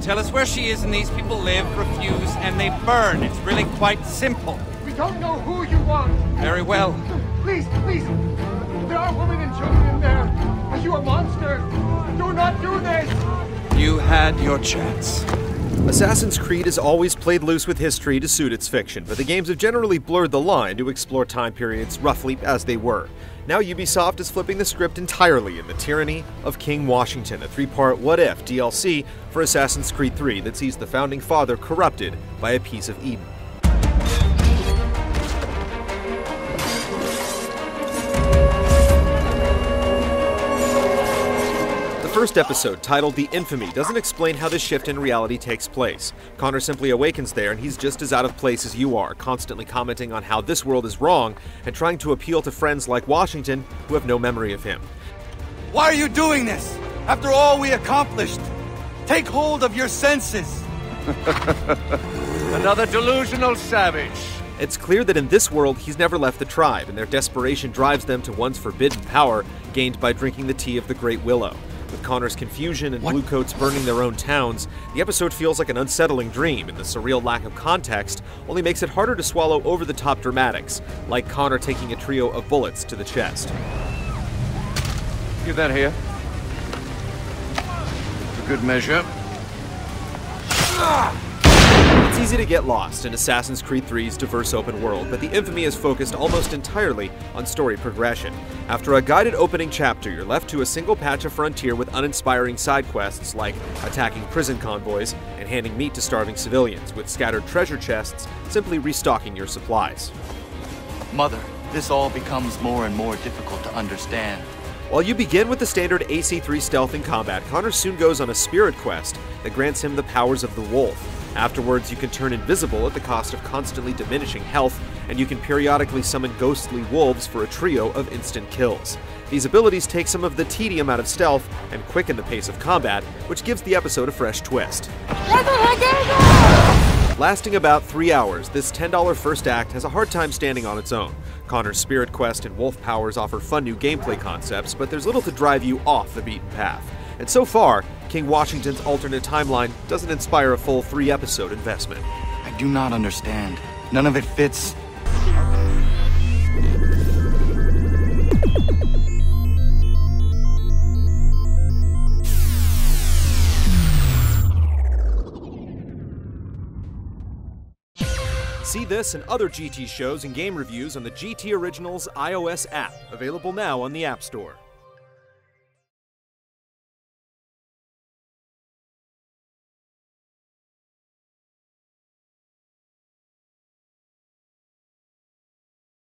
Tell us where she is and these people live, refuse, and they burn. It's really quite simple. We don't know who you want. Very well. Please, please. There are women and children in there. Are you a monster? Do not do this. You had your chance. Assassin's Creed has always played loose with history to suit its fiction, but the games have generally blurred the line to explore time periods roughly as they were. Now Ubisoft is flipping the script entirely in the Tyranny of King Washington, a 3-part What If DLC for Assassin's Creed 3 that sees the Founding Father corrupted by a piece of Eden. The first episode, titled The Infamy, doesn't explain how this shift in reality takes place. Connor simply awakens there and he's just as out of place as you are, constantly commenting on how this world is wrong and trying to appeal to friends like Washington who have no memory of him. Why are you doing this? After all we accomplished? Take hold of your senses. Another delusional savage. It's clear that in this world he's never left the tribe, and their desperation drives them to one's forbidden power gained by drinking the tea of the Great Willow. With Connor's confusion and bluecoats burning their own towns, the episode feels like an unsettling dream, and the surreal lack of context only makes it harder to swallow over-the-top dramatics, like Connor taking a trio of bullets to the chest. Give that here. For good measure. It's easy to get lost in Assassin's Creed 3's diverse open world, but the Infamy is focused almost entirely on story progression. After a guided opening chapter, you're left to a single patch of frontier with uninspiring side quests like attacking prison convoys and handing meat to starving civilians, with scattered treasure chests simply restocking your supplies. Mother, this all becomes more and more difficult to understand. While you begin with the standard AC3 stealth and combat, Connor soon goes on a spirit quest that grants him the powers of the wolf. Afterwards, you can turn invisible at the cost of constantly diminishing health, and you can periodically summon ghostly wolves for a trio of instant kills. These abilities take some of the tedium out of stealth and quicken the pace of combat, which gives the episode a fresh twist. Lasting about 3 hours, this $10 first act has a hard time standing on its own. Connor's spirit quest and wolf powers offer fun new gameplay concepts, but there's little to drive you off the beaten path. And so far, King Washington's alternate timeline doesn't inspire a full 3-episode investment. I do not understand. None of it fits. See this and other GT shows and game reviews on the GT Originals iOS app, available now on the App Store.